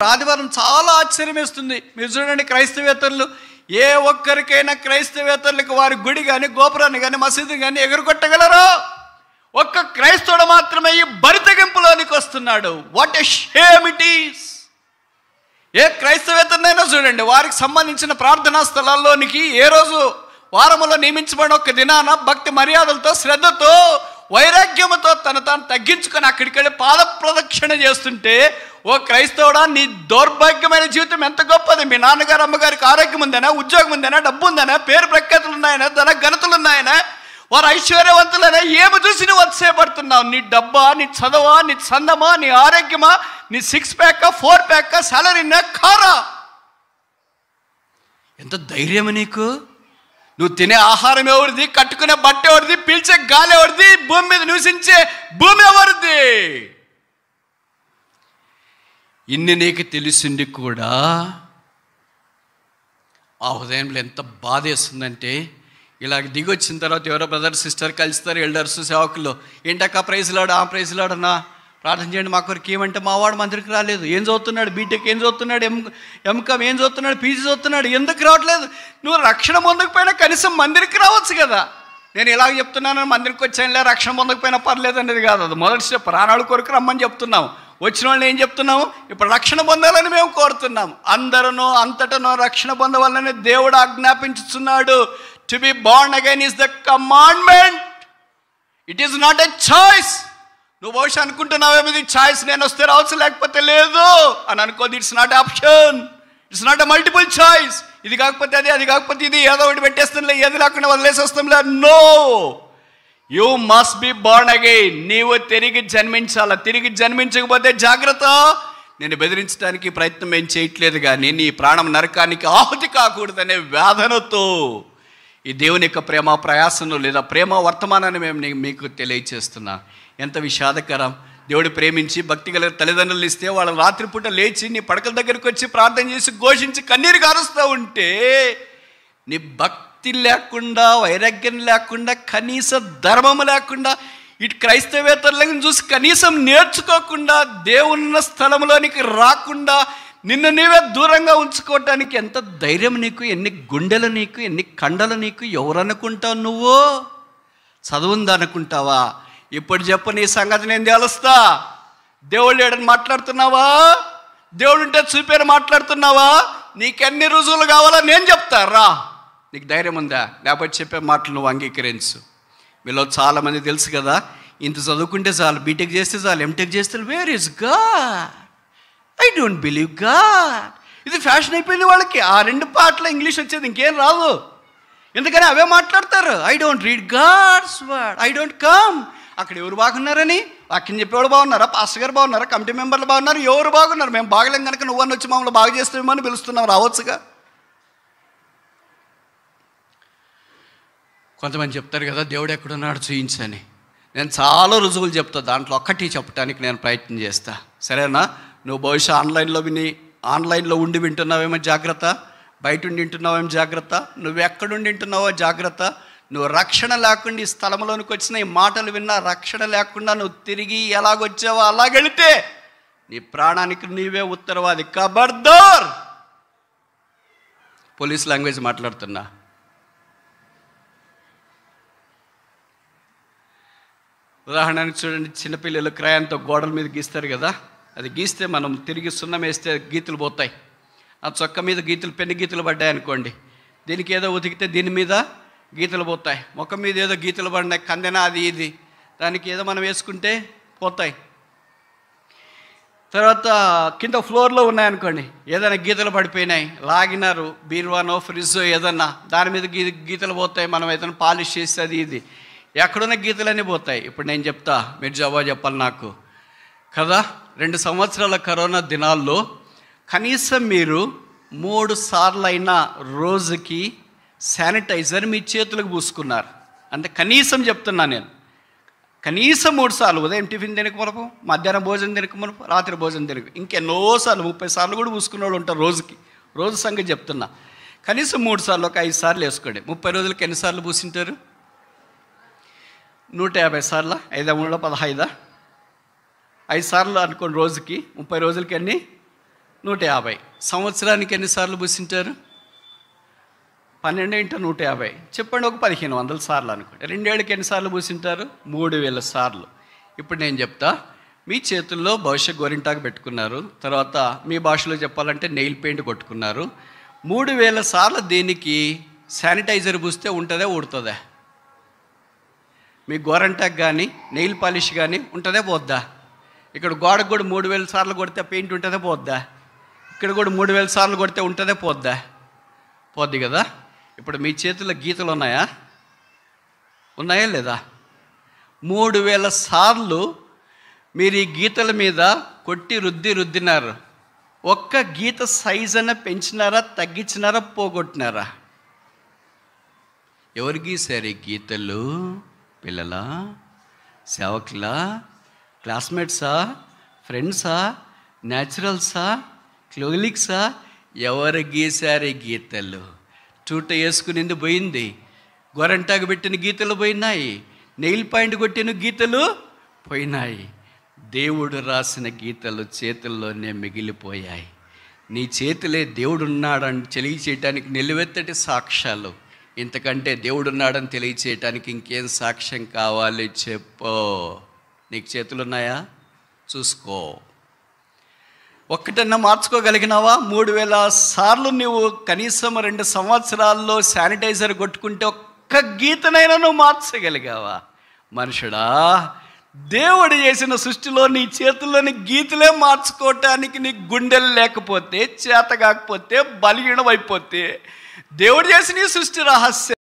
ఆదివారం చాలా ఆశ్చర్యం వేస్తుంది. మీరు చూడండి, క్రైస్తవేతరులు ఏ ఒక్కరికైనా క్రైస్తవేతరులకు వారి గుడి కానీ గోపురాన్ని కానీ మసీదు కానీ ఎగురుకొట్టగలరు. ఒక్క క్రైస్తవుడు మాత్రమే ఈ బరితెగింపులోనికి వస్తున్నాడు. What a shame it is. ఏ క్రైస్తవేతరునైనా చూడండి, వారికి సంబంధించిన ప్రార్థనా స్థలాల్లోనికి ఏ రోజు వారంలో నియమించబడిన ఒక్క దినాన భక్తి మర్యాదలతో శ్రద్ధతో వైరాగ్యముతో తను తాను తగ్గించుకొని అక్కడికి వెళ్ళి పాద ప్రదక్షిణ చేస్తుంటే, ఓ క్రైస్తవుడా, నీ దౌర్భాగ్యమైన జీవితం ఎంత గొప్పది. మీ నాన్నగారు అమ్మగారికి ఆరోగ్యం ఉందనా, ఉద్యోగం ఉందనా, డబ్బు ఉందనా, పేరు ప్రఖ్యాతులు ఉన్నాయనా, ధన ఘనతలు ఉన్నాయనా, వారు ఐశ్వర్యవంతులైనా, ఏమి చూసి నువ్వు అతిశయపడుతున్నావు? నీ డబ్బా, నీ చదవా, నీ చందమా, నీ ఆరోగ్యమా, నీ 6 ప్యాకా 4 ప్యాకా, సాలరీనా, కారా? ఎంత ధైర్యం నీకు? నువ్వు తినే ఆహారం ఎవరిది, కట్టుకునే బట్ట ఎవరిది, పీల్చే గాలి ఎవరిది, భూమి మీద నివసించే భూమి ఎవరిది? ఇన్ని నీకు తెలిసింది కూడా ఆ ఉదయంలో ఎంత బాధ వేస్తుందంటే, ఇలాగ దిగి వచ్చిన తర్వాత ఎవరో బ్రదర్ సిస్టర్ కలుస్తారు, ఎల్డర్స్ సేవకులు, ఏంటక్క ప్రైజ్లాడు, ఆ ప్రైజ్లాడన్నా ప్రార్థన చేయండి మా కొరకు. ఏమంటే మావాడు మందిరికి రాలేదు. ఏం చదువుతున్నాడు? బీటెక్ ఏం చదువుతున్నాడు? ఎంకామ్ ఏం చదువుతున్నాడు? పీజీ చదువుతున్నాడు. ఎందుకు రావట్లేదు? నువ్వు రక్షణ పొందకపోయినా కనీసం మందిరికి రావచ్చు కదా. నేను ఇలాగ చెప్తున్నాను, మందిరికి వచ్చానులే, రక్షణ పొందకపోయినా పర్లేదు అనేది కాదు. అది మొదటి స్టెప్. రానాడు కొరకు రమ్మని చెప్తున్నాము. వచ్చిన వాళ్ళని ఏం చెప్తున్నాము? ఇప్పుడు రక్షణ పొందాలని మేము కోరుతున్నాము. అందరూ అంతటనో రక్షణ పొందవాలని దేవుడు ఆజ్ఞాపించుతున్నాడు. To be born again is the commandment. It is not a choice. నువ్వు బహుశా అనుకుంటున్నావేమో ఇది చాయిస్, నేను వస్తే రావచ్చు లేకపోతే లేదు అని అనుకోదు. It's not option, it's not a multiple choice. ఇది కాకపోతే అది, అది కాకపోతే ఇది, ఏదో ఒకటి పెట్టేస్తాంలే, ఏది లేకుండా వదిలేసి వస్తాంలే. No, you must be born again. నీవు తిరిగి జన్మించాలా. తిరిగి జన్మించకపోతే జాగ్రత్త. నేను బెదిరించడానికి ప్రయత్నం ఏం చేయట్లేదు, కానీ నీ ప్రాణం నరకానికి ఆహుతి కాకూడదనే వేదనతో ఈ దేవుని యొక్క ప్రేమ ప్రయాసను లేదా ప్రేమ వర్తమానాన్ని మేము మీకు తెలియచేస్తున్నా. ఎంత విషాదకరం. దేవుడు ప్రేమించి భక్తి గల తల్లిదండ్రులు ఇస్తే వాళ్ళు రాత్రిపూట లేచి నీ పడకల దగ్గరికి వచ్చి ప్రార్థన చేసి ఘోషించి కన్నీరు కారుస్తూ ఉంటే, నీ భక్తి లేకుండా, వైరాగ్యం లేకుండా, కనీస ధర్మము లేకుండా, ఇటు క్రైస్తవేతరులను చూసి కనీసం నేర్చుకోకుండా, దేవున్న స్థలంలోనికి రాకుండా, నిన్ను నీవే దూరంగా ఉంచుకోవటానికి ఎంత ధైర్యం నీకు? ఎన్ని గుండెలు నీకు? ఎన్ని కండలు నీకు? ఎవరు అనుకుంటావు నువ్వు? చదువుంది అనుకుంటావా? ఇప్పుడు చెప్పు, నీ సంగతి నేను తెలుస్తా. దేవుడు లేడని మాట్లాడుతున్నావా? దేవుడు ఉంటే చూపేరు మాట్లాడుతున్నావా? నీకెన్ని రుజువులు కావాలో నేను చెప్తా, రా. నీకు ధైర్యం ఉందా? లేకపోతే చెప్పే మాటలు నువ్వు అంగీకరించు. మీలో చాలామంది తెలుసు కదా, ఇంత చదువుకుంటే చాలు, బీటెక్ చేస్తే చాలు, ఎంటెక్ చేస్తే, where is God? I don't believe God. ఇది ఫ్యాషన్ అయిపోయింది వాళ్ళకి. ఆ 2 పాటలు ఇంగ్లీష్ వచ్చేది, ఇంకేం రాదు. ఎందుకని అవే మాట్లాడతారు. I don't read God's word, I don't come. అక్కడ ఎవరు బాగున్నారని వాక్యం చెప్పేవాడు బాగున్నారా? పాస్టర్ గారు బాగున్నారా? కమిటీ మెంబర్లు బాగున్నారు? ఎవరు బాగున్నారు? మేము బాగలేం కనుక నువ్వన్నీ వచ్చి మమ్మల్ని బాగు చేస్తామేమో అని పిలుస్తున్నాం, రావచ్చుగా. కొంతమంది చెప్తారు కదా, దేవుడు ఎక్కడున్నాడు చూయించని. నేను చాలా రుజువులు చెప్తా, దాంట్లో ఒక్కటి చెప్పడానికి నేను ప్రయత్నం చేస్తా, సరేనా? నువ్వు బహుశా ఆన్లైన్లో ఉండి వింటున్నావేమో జాగ్రత్త, బయట ఉండి వింటున్నావేమో జాగ్రత్త, నువ్వు ఎక్కడుండి వింటున్నావో జాగ్రత్త. నువ్వు రక్షణ లేకుండా ఈ స్థలంలోనికి వచ్చిన ఈ మాటలు విన్నా, రక్షణ లేకుండా నువ్వు తిరిగి ఎలాగొచ్చావో అలాగెళితే నీ ప్రాణానికి నీవే ఉత్తరవాది. ఖబర్దార్. పోలీస్ లాంగ్వేజ్ మాట్లాడుతున్నా. ఉదాహరణకి చూడండి, చిన్నపిల్లలు క్రయాంతో గోడల మీద గీస్తారు కదా, అది గీస్తే మనం తిరిగి సున్నం వేస్తే గీతలు పోతాయి. ఆ చొక్క మీద గీతలు, పెన్ను గీతలు పడ్డాయి అనుకోండి, దీనికి ఏదో ఉతికితే దీని మీద గీతలు పోతాయి. ముఖం మీద ఏదో గీతలు పడినాయి, కందెన అది ఇది, దానికి ఏదో మనం వేసుకుంటే పోతాయి. తర్వాత కింద ఫ్లోర్లో ఉన్నాయనుకోండి, ఏదైనా గీతలు పడిపోయినాయి, లాగినారు, బీర్వానో ఫ్రిడ్జో ఏదన్నా, దాని మీద గీతలు పోతాయి. మనం ఏదైనా పాలిష్ చేస్తే అది ఇది, ఎక్కడున్న గీతలన్నీ పోతాయి. ఇప్పుడు నేను చెప్తా, మీరు జవాబు చెప్పాలి నాకు కదా. 2 సంవత్సరాల కరోనా దినాల్లో కనీసం మీరు 3 సార్లు అయినా రోజుకి శానిటైజర్ మీ చేతులకు పూసుకున్నారు అంటే, కనీసం చెప్తున్నా నేను, కనీసం 3 సార్లు. ఉదయం టిఫిన్ తినక మునుపు, మధ్యాహ్నం భోజనం తినక మునుపు, రాత్రి భోజనం తినక, ఇంకెన్నోసార్లు 30 సార్లు కూడా పూసుకున్న వాళ్ళు ఉంటారు రోజుకి. రోజు సంగతి చెప్తున్నా. కనీసం 3 సార్లు, ఒక 5 సార్లు వేసుకోండి. 30 రోజులకి ఎన్నిసార్లు పూసింటారు? 150 సార్లు. 5 3 15, 5 సార్లు అనుకోండి రోజుకి. 30 రోజులకి అన్నీ 150. సంవత్సరానికి ఎన్నిసార్లు పూసింటారు? 12 × 150 చెప్పండి, ఒక 1500 సార్లు అనుకోండి. 2 ఏళ్ళకి ఎన్నిసార్లు పూసింటారు? 3000 సార్లు. ఇప్పుడు నేను చెప్తా, మీ చేతుల్లో బహుశా గోరింటాకు పెట్టుకున్నారు, తర్వాత మీ భాషలో చెప్పాలంటే నెయిల్ పెయింట్ కొట్టుకున్నారు. 3000 సార్లు దీనికి శానిటైజర్ పూస్తే ఉంటుందా ఊడుతుందా? మీ గోరంటాకు కానీ నెయిల్ పాలిష్ కానీ ఉంటుందా పోద్దా? ఇక్కడ గోడకు కూడా 3000 సార్లు కొడితే పెయింట్ ఉంటుందా పోద్దా? ఇక్కడ కూడా 3000 సార్లు కొడితే ఉంటుందా పోద్దా? పోద్ది కదా. ఇప్పుడు మీ చేతుల్లో గీతలు ఉన్నాయా? ఉన్నాయా లేదా? 3000 సార్లు మీరు ఈ గీతల మీద కొట్టి రుద్దినారు. ఒక్క గీత సైజ్ అన్న పెంచినారా, తగ్గించినారా, పోగొట్టినారా? ఎవరు గీశారు ఈ గీతలు? పిల్లలా, సేవకులా, క్లాస్మేట్సా, ఫ్రెండ్సా, న్యాచురల్సా, క్లోలిక్సా? ఎవరు గీశారు ఈ గీతలు? చూట వేసుకునింది పోయింది, గోరంటాకు పెట్టిన గీతలు పోయినాయి, నెయిల్ పాయింట్ కొట్టిన గీతలు పోయినాయి. దేవుడు రాసిన గీతలు చేతుల్లోనే మిగిలిపోయాయి. నీ చేతులే దేవుడున్నాడని తెలియచేయటానికి నిలువెత్తటి సాక్ష్యాలు. ఇంతకంటే దేవుడున్నాడని తెలియచేయటానికి ఇంకేం సాక్ష్యం కావాలి చెప్పు? నీకు చేతులున్నాయా? చూసుకో. ఒక్కటన్నా మార్చుకోగలిగినావా? 3000 సార్లు నువ్వు కనీసం 2 సంవత్సరాల్లో శానిటైజర్ కొట్టుకుంటే ఒక్క గీతనైనా నువ్వు మార్చగలిగావా? మనుషుడా, దేవుడు చేసిన సృష్టిలో నీ చేతుల్లోని గీతలే మార్చుకోవటానికి నీ గుండెలు లేకపోతే, చేత కాకపోతే, బలహీనం అయిపోతే, దేవుడు చేసిన ఈ సృష్టి రహస్యం